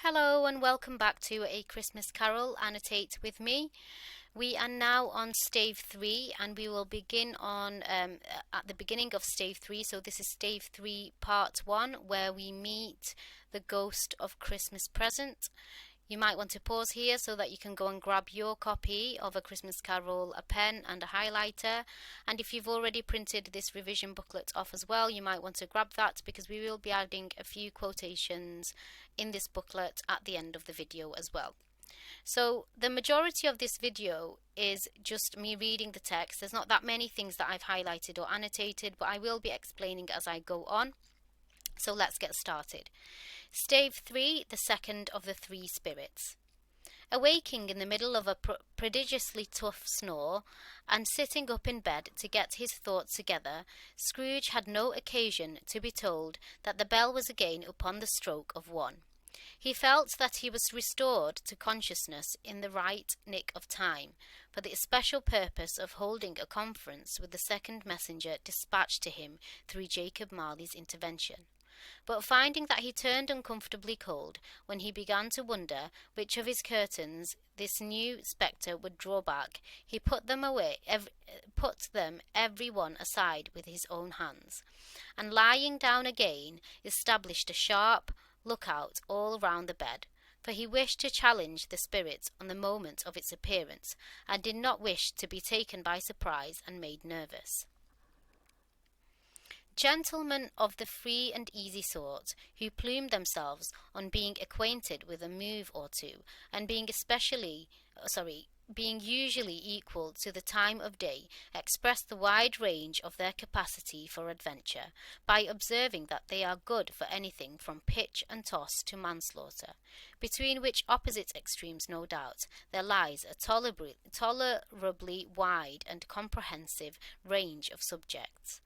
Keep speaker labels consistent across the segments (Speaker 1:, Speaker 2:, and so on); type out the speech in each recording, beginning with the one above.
Speaker 1: Hello and welcome back to A Christmas Carol, Annotate with me. We are now on stave 3 and we will begin on at the beginning of stave 3. So this is stave 3 part 1 where we meet the ghost of Christmas present. You might want to pause here so that you can go and grab your copy of A Christmas Carol, a pen and a highlighter. And if you've already printed this revision booklet off as well, you might want to grab that because we will be adding a few quotations in this booklet at the end of the video as well. So the majority of this video is just me reading the text. There's not that many things that I've highlighted or annotated, but I will be explaining as I go on. So let's get started. Stave 3, the second of the three spirits. Awaking in the middle of a prodigiously tough snore, and sitting up in bed to get his thoughts together, Scrooge had no occasion to be told that the bell was again upon the stroke of 1. He felt that he was restored to consciousness in the right nick of time, for the especial purpose of holding a conference with the second messenger dispatched to him through Jacob Marley's intervention. But finding that he turned uncomfortably cold when he began to wonder which of his curtains this new spectre would draw back, he put them every one aside with his own hands, and lying down again, established a sharp lookout all round the bed, for he wished to challenge the spirit on the moment of its appearance, and did not wish to be taken by surprise and made nervous. Gentlemen of the free and easy sort, who plumed themselves on being acquainted with a move or two, and being usually equal to the time of day, express the wide range of their capacity for adventure, by observing that they are good for anything from pitch and toss to manslaughter, between which opposite extremes, no doubt, there lies a tolerably wide and comprehensive range of subjects.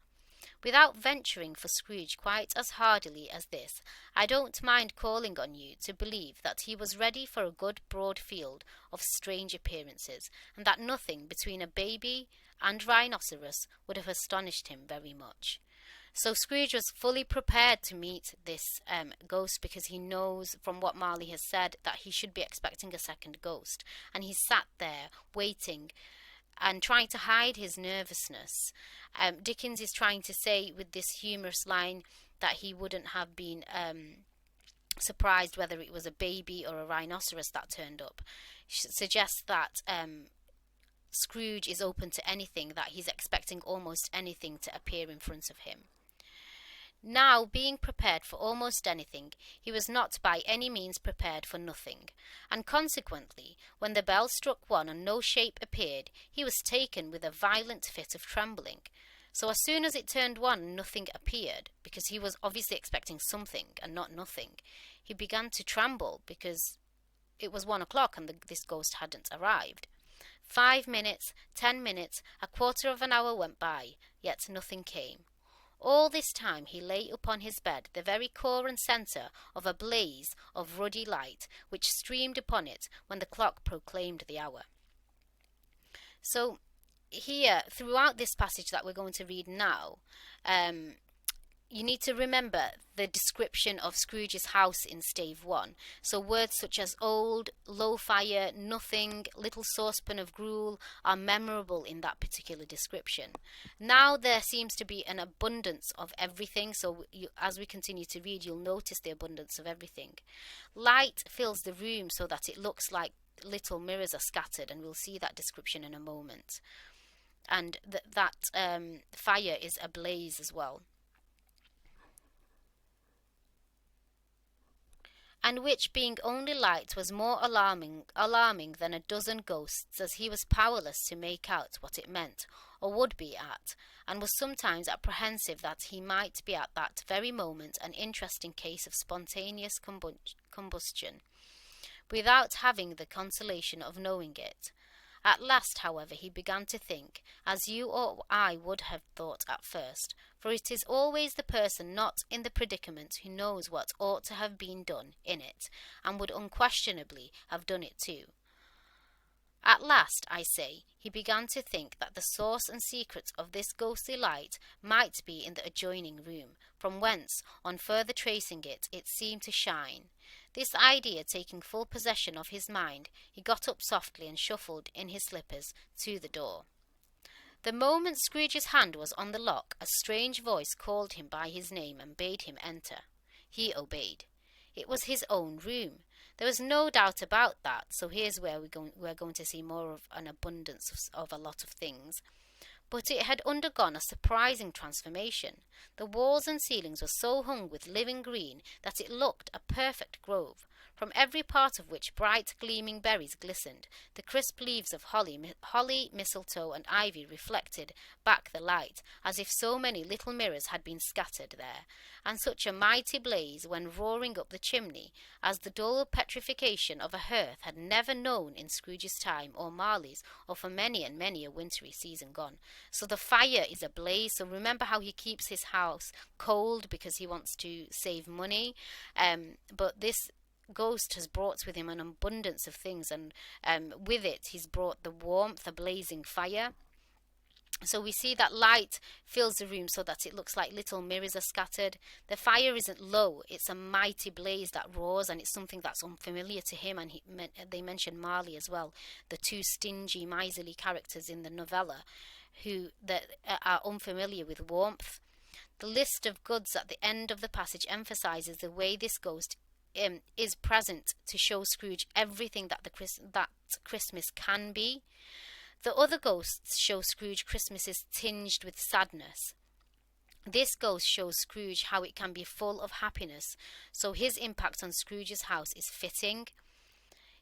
Speaker 1: Without venturing for Scrooge quite as hardily as this, I don't mind calling on you to believe that he was ready for a good broad field of strange appearances, and that nothing between a baby and rhinoceros would have astonished him very much. So Scrooge was fully prepared to meet this ghost, because he knows from what Marley has said that he should be expecting a second ghost, and he sat there waiting and trying to hide his nervousness. Dickens is trying to say with this humorous line that he wouldn't have been surprised whether it was a baby or a rhinoceros that turned up. Suggests that Scrooge is open to anything, that he's expecting almost anything to appear in front of him. Now, being prepared for almost anything, he was not by any means prepared for nothing, and consequently, when the bell struck 1 and no shape appeared, he was taken with a violent fit of trembling. So as soon as it turned 1 and nothing appeared, because he was obviously expecting something and not nothing, he began to tremble because it was 1 o'clock and this ghost hadn't arrived. 5 minutes, 10 minutes, a quarter of an hour went by, yet nothing came. All this time he lay upon his bed, the very core and centre of a blaze of ruddy light, which streamed upon it when the clock proclaimed the hour. So here, throughout this passage that we're going to read now, you need to remember the description of Scrooge's house in stave 1. So words such as old, low fire, nothing, little saucepan of gruel are memorable in that particular description. Now there seems to be an abundance of everything, so as we continue to read, you'll notice the abundance of everything. Light fills the room so that it looks like little mirrors are scattered, and we'll see that description in a moment. And that fire is ablaze as well. And which, being only light, was more alarming than a dozen ghosts, as he was powerless to make out what it meant, or would be at, and was sometimes apprehensive that he might be at that very moment an interesting case of spontaneous combustion, without having the consolation of knowing it. At last, however, he began to think, as you or I would have thought at first, for it is always the person not in the predicament who knows what ought to have been done in it, and would unquestionably have done it too. At last, I say, he began to think that the source and secret of this ghostly light might be in the adjoining room, from whence, on further tracing it, it seemed to shine. This idea taking full possession of his mind, he got up softly and shuffled in his slippers to the door. The moment Scrooge's hand was on the lock, a strange voice called him by his name and bade him enter. He obeyed. It was his own room. There was no doubt about that, so here's where we're going to see more of an abundance of a lot of things. But it had undergone a surprising transformation. The walls and ceilings were so hung with living green that it looked a perfect grove, from every part of which bright gleaming berries glistened. The crisp leaves of holly, mistletoe, and ivy reflected back the light, as if so many little mirrors had been scattered there, and such a mighty blaze went roaring up the chimney as the dull petrification of a hearth had never known in Scrooge's time, or Marley's, or for many and many a wintry season gone. So the fire is ablaze. So remember how he keeps his house cold because he wants to save money, but this ghost has brought with him an abundance of things, and with it he's brought the warmth, the blazing fire. So we see that light fills the room so that it looks like little mirrors are scattered. The fire isn't low, it's a mighty blaze that roars, and it's something that's unfamiliar to him. And they mention Marley as well, the two stingy, miserly characters in the novella that are unfamiliar with warmth. The list of goods at the end of the passage emphasizes the way this ghost is present to show Scrooge everything that Christmas can be. The other ghosts show Scrooge Christmas is tinged with sadness. This ghost shows Scrooge how it can be full of happiness, so his impact on Scrooge's house is fitting.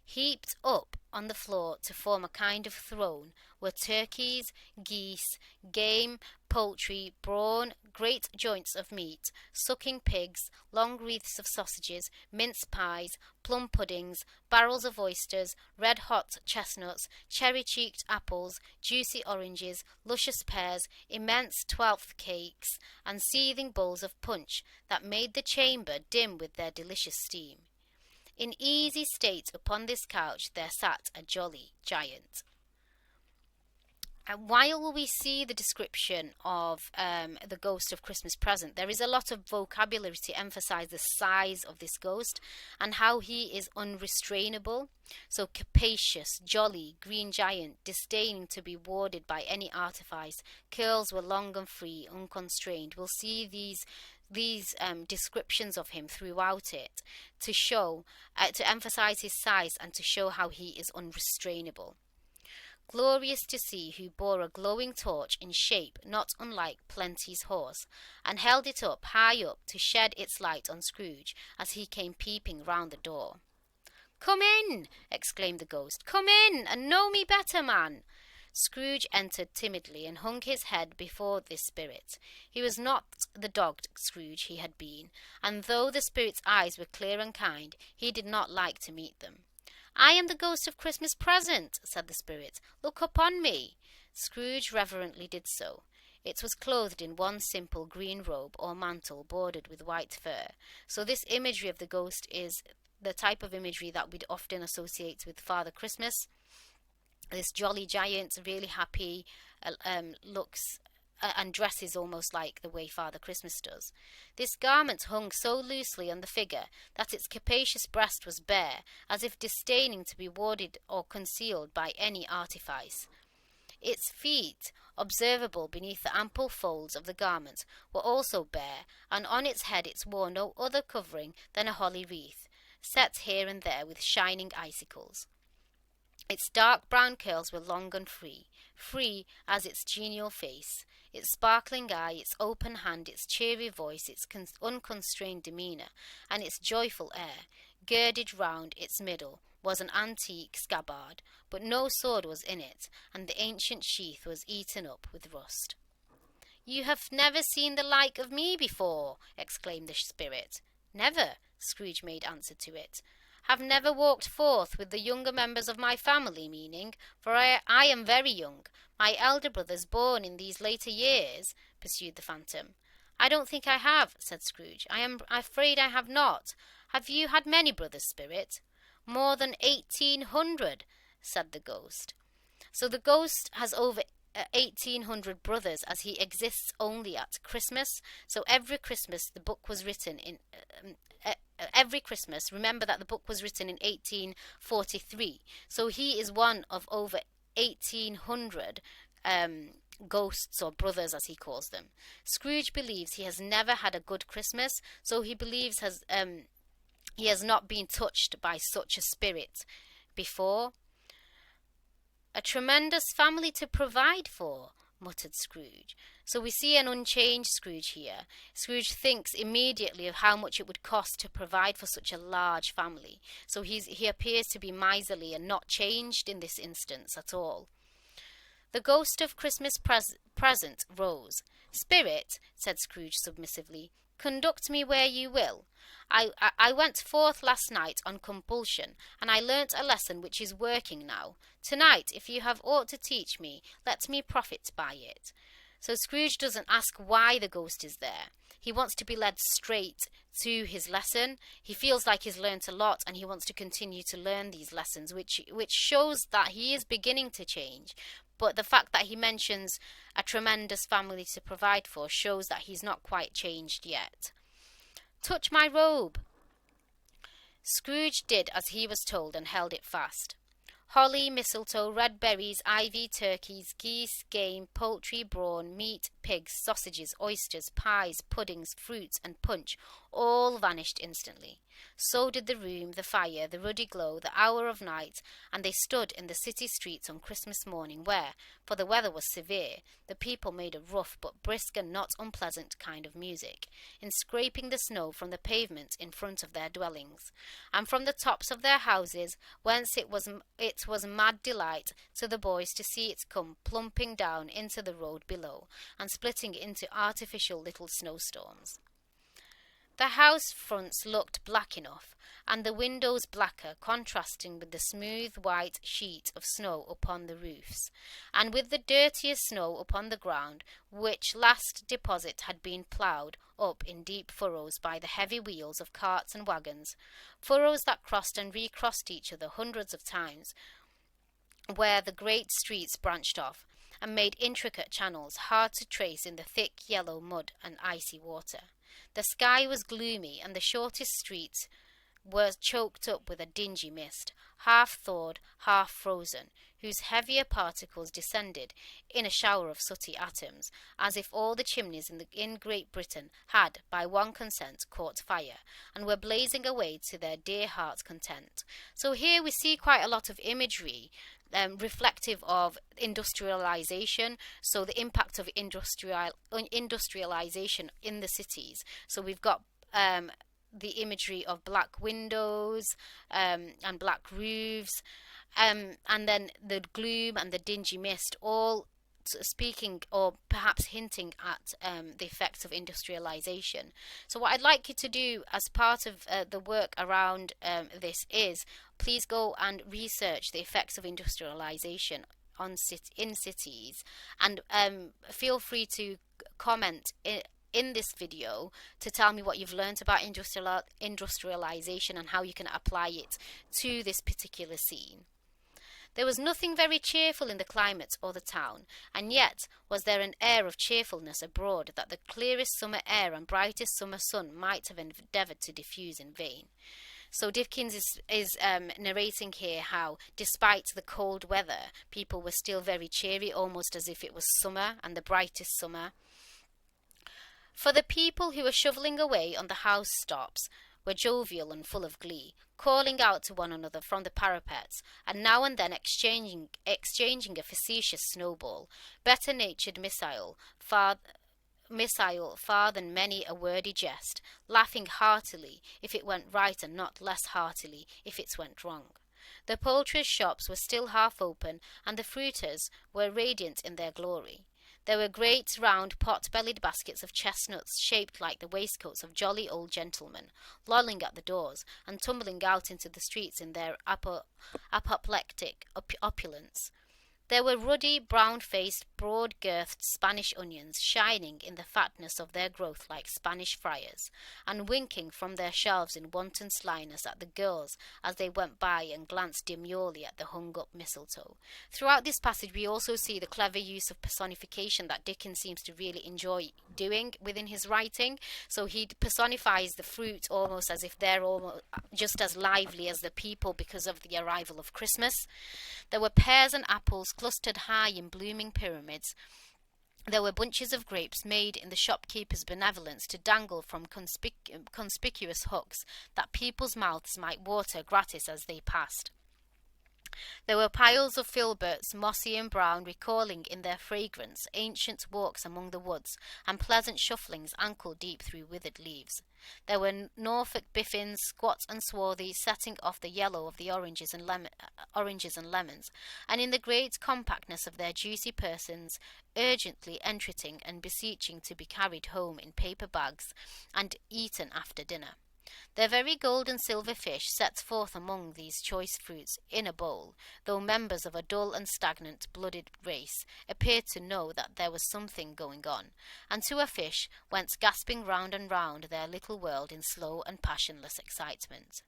Speaker 1: Heaped up on the floor to form a kind of throne were turkeys, geese, game, poultry, brawn, great joints of meat, sucking pigs, long wreaths of sausages, mince pies, plum puddings, barrels of oysters, red-hot chestnuts, cherry-cheeked apples, juicy oranges, luscious pears, immense 12th cakes, and seething bowls of punch that made the chamber dim with their delicious steam. In easy state upon this couch there sat a jolly giant. And while we see the description of the ghost of Christmas Present, there is a lot of vocabulary to emphasize the size of this ghost and how he is unrestrainable. So capacious, jolly, green giant, disdaining to be warded by any artifice, curls were long and free, unconstrained. We'll see these descriptions of him throughout it to show, to emphasize his size and to show how he is unrestrainable. Glorious to see, who bore a glowing torch in shape not unlike Plenty's horse, and held it up high up to shed its light on Scrooge as he came peeping round the door. "Come in!" exclaimed the ghost. "Come in, and know me better, man!" Scrooge entered timidly and hung his head before this spirit. He was not the dogged Scrooge he had been, and though the spirit's eyes were clear and kind, he did not like to meet them. "I am the ghost of Christmas Present," said the spirit. "Look upon me." Scrooge reverently did so. It was clothed in one simple green robe or mantle bordered with white fur. So this imagery of the ghost is the type of imagery that we'd often associate with Father Christmas. This jolly giant, really happy, looks and dresses almost like the way Father Christmas does. This garment hung so loosely on the figure that its capacious breast was bare, as if disdaining to be warded or concealed by any artifice. Its feet, observable beneath the ample folds of the garment, were also bare, and on its head it wore no other covering than a holly wreath, set here and there with shining icicles. Its dark brown curls were long and free as its genial face, its sparkling eye, its open hand, its cheery voice, its unconstrained demeanour, and its joyful air. Girded round its middle was an antique scabbard, but no sword was in it, and the ancient sheath was eaten up with rust. "You have never seen the like of me before," exclaimed the spirit. "Never," Scrooge made answer to it. "Have never walked forth with the younger members of my family, meaning, for I am very young. My elder brother's born in these later years," pursued the phantom. "I don't think I have," said Scrooge. "I am afraid I have not. Have you had many brothers, spirit?" "More than 1,800, said the ghost. So the ghost has over 1,800 brothers, as he exists only at Christmas. So every Christmas the book was written in every Christmas. Remember that the book was written in 1843. So he is one of over 1,800 ghosts, or brothers as he calls them. Scrooge believes he has never had a good Christmas, so he believes he has not been touched by such a spirit before. A tremendous family to provide for, muttered Scrooge. So we see an unchanged Scrooge here. Scrooge thinks immediately of how much it would cost to provide for such a large family. So he appears to be miserly and not changed in this instance at all. The ghost of Christmas present rose. Spirit, said Scrooge submissively, conduct me where you will. I went forth last night on compulsion, and I learnt a lesson which is working now. Tonight, if you have aught to teach me, let me profit by it. So Scrooge doesn't ask why the ghost is there. He wants to be led straight to his lesson. He feels like he's learnt a lot, and he wants to continue to learn these lessons, which shows that he is beginning to change. But the fact that he mentions a tremendous family to provide for shows that he's not quite changed yet. Touch my robe. Scrooge did as he was told and held it fast. Holly, mistletoe, red berries, ivy, turkeys, geese, game, poultry, brawn, meat, pigs, sausages, oysters, pies, puddings, fruits, and punch all vanished instantly. So did the room, the fire, the ruddy glow, the hour of night, and they stood in the city streets on Christmas morning where, for the weather was severe, the people made a rough but brisk and not unpleasant kind of music, in scraping the snow from the pavement in front of their dwellings, and from the tops of their houses, whence it was mad delight to the boys to see it come plumping down into the road below, and splitting into artificial little snowstorms. The house fronts looked black enough, and the windows blacker, contrasting with the smooth white sheet of snow upon the roofs, and with the dirtiest snow upon the ground, which last deposit had been ploughed up in deep furrows by the heavy wheels of carts and wagons, furrows that crossed and recrossed each other hundreds of times, where the great streets branched off, and made intricate channels hard to trace in the thick yellow mud and icy water. The sky was gloomy, and the shortest streets were choked up with a dingy mist, half thawed, half frozen, whose heavier particles descended in a shower of sooty atoms, as if all the chimneys in Great Britain had, by one consent, caught fire, and were blazing away to their dear hearts' content. So here we see quite a lot of imagery reflective of industrialization, so the impact of industrialization in the cities. So we've got the imagery of black windows and black roofs, and then the gloom and the dingy mist, all speaking or perhaps hinting at the effects of industrialization. So what I'd like you to do as part of the work around this is please go and research the effects of industrialization in cities, and feel free to comment in this video to tell me what you've learned about industrialization and how you can apply it to this particular scene. There was nothing very cheerful in the climate or the town, and yet was there an air of cheerfulness abroad that the clearest summer air and brightest summer sun might have endeavoured to diffuse in vain. So Dickens is narrating here how, despite the cold weather, people were still very cheery, almost as if it was summer and the brightest summer. For the people who were shovelling away on the housetops were jovial and full of glee, calling out to one another from the parapets, and now and then exchanging a facetious snowball, better-natured missile far than many a wordy jest, laughing heartily if it went right and not less heartily if it went wrong. The poulterers' shops were still half open, and the fruiters were radiant in their glory. There were great round pot-bellied baskets of chestnuts shaped like the waistcoats of jolly old gentlemen, lolling at the doors and tumbling out into the streets in their apoplectic opulence. There were ruddy, brown-faced broad-girthed Spanish onions shining in the fatness of their growth like Spanish friars, and winking from their shelves in wanton slyness at the girls as they went by and glanced demurely at the hung-up mistletoe. Throughout this passage we also see the clever use of personification that Dickens seems to really enjoy doing within his writing. So he personifies the fruit almost as if they're almost just as lively as the people because of the arrival of Christmas. There were pears and apples clustered high in blooming pyramids. There were bunches of grapes made in the shopkeeper's benevolence to dangle from conspicuous hooks, that people's mouths might water gratis as they passed. There were piles of filberts, mossy and brown, recalling in their fragrance ancient walks among the woods, and pleasant shufflings ankle-deep through withered leaves. There were Norfolk biffins, squat and swarthy, setting off the yellow of the oranges and lemons, and in the great compactness of their juicy persons, urgently entreating and beseeching to be carried home in paper bags and eaten after dinner. Their very gold and silver fish sets forth among these choice fruits in a bowl, though members of a dull and stagnant blooded race appeared to know that there was something going on, and to a fish went gasping round and round their little world in slow and passionless excitement.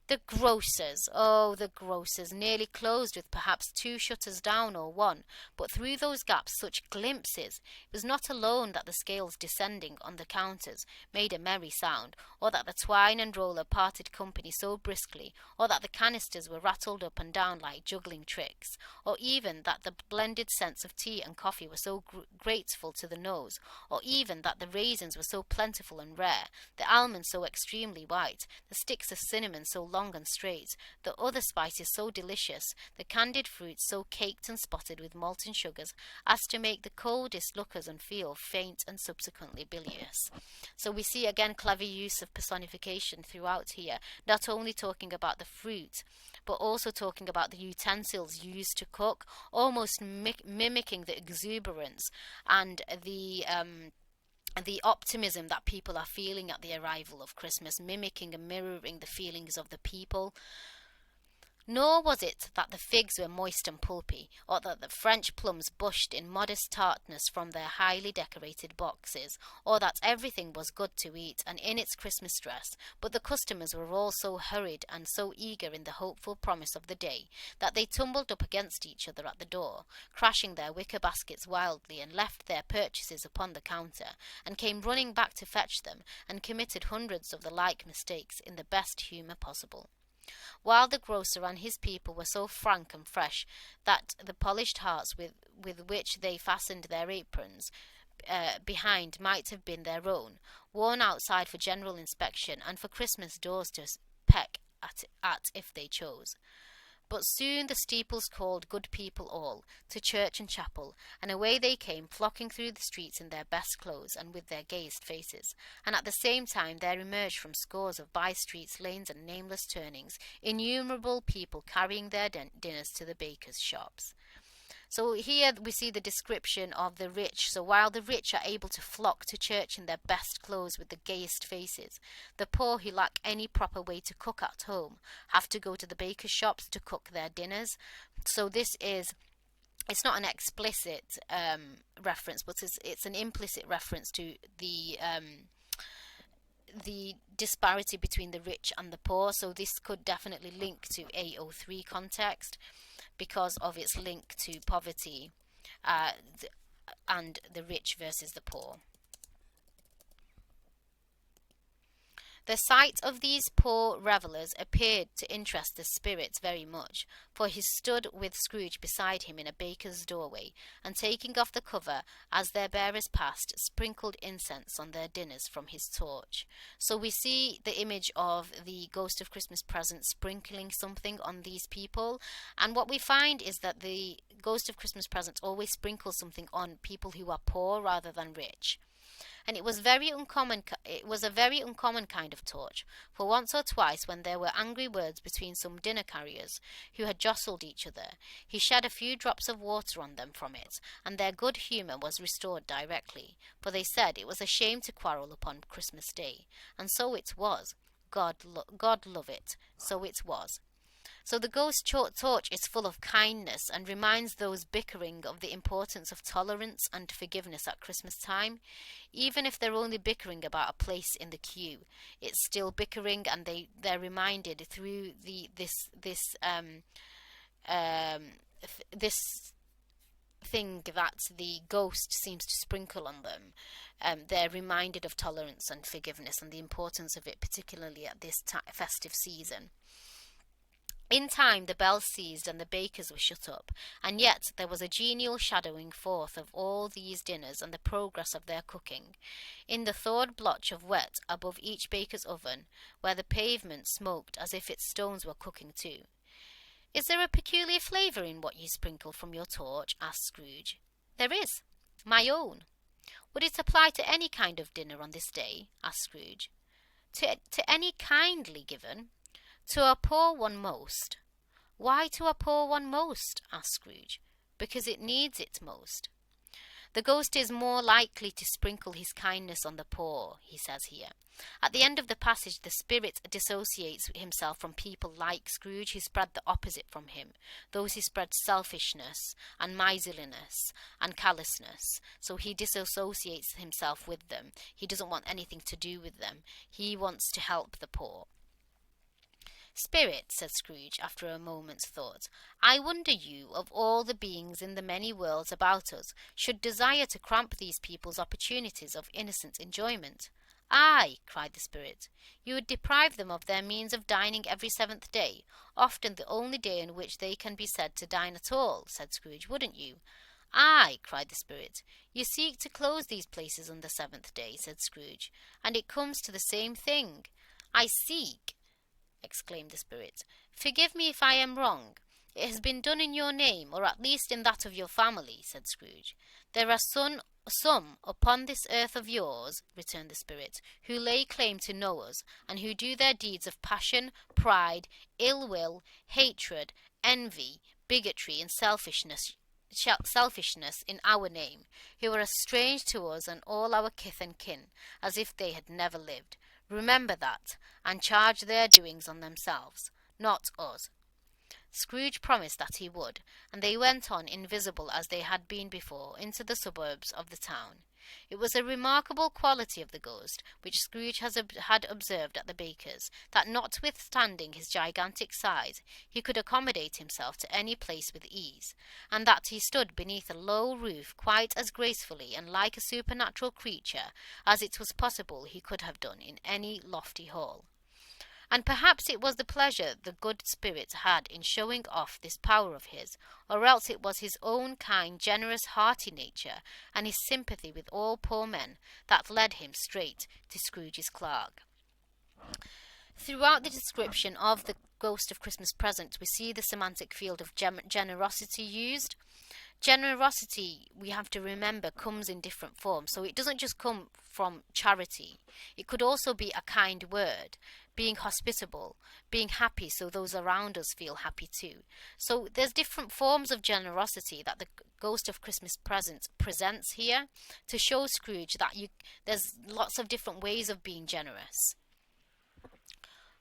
Speaker 1: The grocers, oh, the grocers, nearly closed with perhaps 2 shutters down or 1, but through those gaps such glimpses! It was not alone that the scales descending on the counters made a merry sound, or that the twine and roller parted company so briskly, or that the canisters were rattled up and down like juggling tricks, or even that the blended scents of tea and coffee were so grateful to the nose, or even that the raisins were so plentiful and rare, the almonds so extremely white, the sticks of cinnamon so long and straight, the other spices so delicious, the candied fruits so caked and spotted with molten sugars as to make the coldest lookers on feel faint and subsequently bilious. So we see again clever use of personification throughout here, not only talking about the fruit, but also talking about the utensils used to cook, almost mimicking the exuberance and the optimism that people are feeling at the arrival of Christmas, mimicking and mirroring the feelings of the people. Nor was it that the figs were moist and pulpy, or that the French plums bushed in modest tartness from their highly decorated boxes, or that everything was good to eat and in its Christmas dress, but the customers were all so hurried and so eager in the hopeful promise of the day, that they tumbled up against each other at the door, crashing their wicker baskets wildly, and left their purchases upon the counter, and came running back to fetch them, and committed hundreds of the like mistakes in the best humour possible. While the grocer and his people were so frank and fresh that the polished hearts with which they fastened their aprons behind might have been their own, worn outside for general inspection and for Christmas doors to peck at if they chose. But soon the steeples called good people all, to church and chapel, and away they came, flocking through the streets in their best clothes and with their gayest faces, and at the same time there emerged from scores of by-streets, lanes, and nameless turnings, innumerable people carrying their dinners to the bakers' shops. So here we see the description of the rich. So while the rich are able to flock to church in their best clothes with the gayest faces, the poor who lack any proper way to cook at home have to go to the baker's shops to cook their dinners. So this is, it's not an explicit reference, but it's an implicit reference to the disparity between the rich and the poor. So this could definitely link to AO3 context, because of its link to poverty and the rich versus the poor. The sight of these poor revellers appeared to interest the spirits very much, for he stood with Scrooge beside him in a baker's doorway, and taking off the cover as their bearers passed, sprinkled incense on their dinners from his torch. So we see the image of the Ghost of Christmas Present sprinkling something on these people, and what we find is that the Ghost of Christmas Present always sprinkles something on people who are poor rather than rich. And it was a very uncommon kind of torch, for once or twice when there were angry words between some dinner carriers who had jostled each other, he shed a few drops of water on them from it, and their good humour was restored directly, for they said it was a shame to quarrel upon Christmas Day, and so it was. God love it, so it was. So the ghost torch is full of kindness and reminds those bickering of the importance of tolerance and forgiveness at Christmas time. Even if they're only bickering about a place in the queue, it's still bickering, and they're reminded through this thing that the ghost seems to sprinkle on them. They're reminded of tolerance and forgiveness and the importance of it, particularly at this festive season. In time the bells ceased and the bakers were shut up, and yet there was a genial shadowing forth of all these dinners and the progress of their cooking. In the thawed blotch of wet above each baker's oven, where the pavement smoked as if its stones were cooking too. "Is there a peculiar flavour in what you sprinkle from your torch?" asked Scrooge. "There is. My own." "Would it apply to any kind of dinner on this day?" asked Scrooge. To any kindly given. To a poor one most." "Why to a poor one most?" asked Scrooge. "Because it needs it most." The ghost is more likely to sprinkle his kindness on the poor, he says here. At the end of the passage, the spirit dissociates himself from people like Scrooge, who spread the opposite from him, those who spread selfishness and miserliness and callousness. So he disassociates himself with them. He doesn't want anything to do with them. He wants to help the poor. "Spirit," said Scrooge, after a moment's thought, "I wonder you, of all the beings in the many worlds about us, should desire to cramp these people's opportunities of innocent enjoyment." "Aye," cried the spirit, "you would deprive them of their means of dining every 7th day, often the only day in which they can be said to dine at all," said Scrooge, "wouldn't you?" "Aye," cried the spirit, "you seek to close these places on the 7th day," said Scrooge, "and it comes to the same thing." "I seek!" exclaimed the spirit. "Forgive me if I am wrong. It has been done in your name, or at least in that of your family," said Scrooge. "There are some upon this earth of yours," returned the spirit, "who lay claim to know us, and who do their deeds of passion, pride, ill will, hatred, envy, bigotry, and selfishness in our name, who are as strange to us and all our kith and kin as if they had never lived. Remember that, and charge their doings on themselves, not us." Scrooge promised that he would, and they went on, invisible as they had been before, into the suburbs of the town. It was a remarkable quality of the ghost, which Scrooge had observed at the baker's, that notwithstanding his gigantic size, he could accommodate himself to any place with ease, and that he stood beneath a low roof quite as gracefully and like a supernatural creature as it was possible he could have done in any lofty hall. And perhaps it was the pleasure the good spirit had in showing off this power of his, or else it was his own kind, generous, hearty nature, and his sympathy with all poor men, that led him straight to Scrooge's clerk. Throughout the description of the Ghost of Christmas Present, we see the semantic field of generosity used. Generosity, we have to remember, comes in different forms. So it doesn't just come from charity. It could also be a kind word, being hospitable, being happy so those around us feel happy too. So there's different forms of generosity that the Ghost of Christmas Present presents here to show Scrooge that there's lots of different ways of being generous.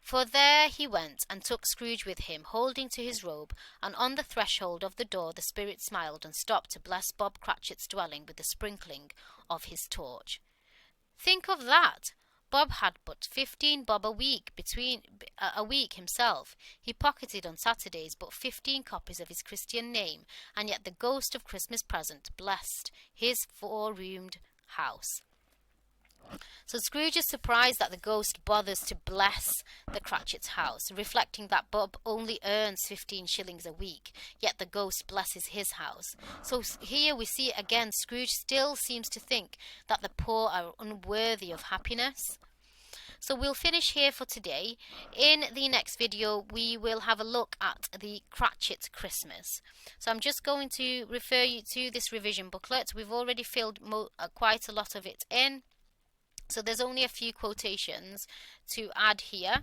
Speaker 1: For there he went, and took Scrooge with him, holding to his robe, and on the threshold of the door the spirit smiled and stopped to bless Bob Cratchit's dwelling with the sprinkling of his torch. Think of that! Bob had but 15 bob a week himself. He pocketed on Saturdays but 15 copies of his Christian name, and yet the Ghost of Christmas Present blessed his 4-roomed house. So Scrooge is surprised that the ghost bothers to bless the Cratchits' house, reflecting that Bob only earns 15 shillings a week, yet the ghost blesses his house. So here we see again Scrooge still seems to think that the poor are unworthy of happiness. So we'll finish here for today. In the next video, we will have a look at the Cratchit Christmas. So I'm just going to refer you to this revision booklet. We've already filled quite a lot of it in. So there's only a few quotations to add here.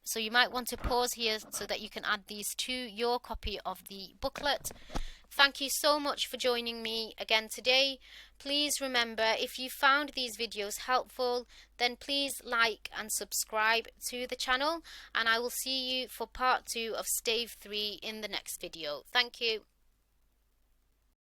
Speaker 1: So you might want to pause here so that you can add these to your copy of the booklet. Thank you so much for joining me again today. Please remember, if you found these videos helpful, then please like and subscribe to the channel, and I will see you for part 2 of Stave 3 in the next video. Thank you.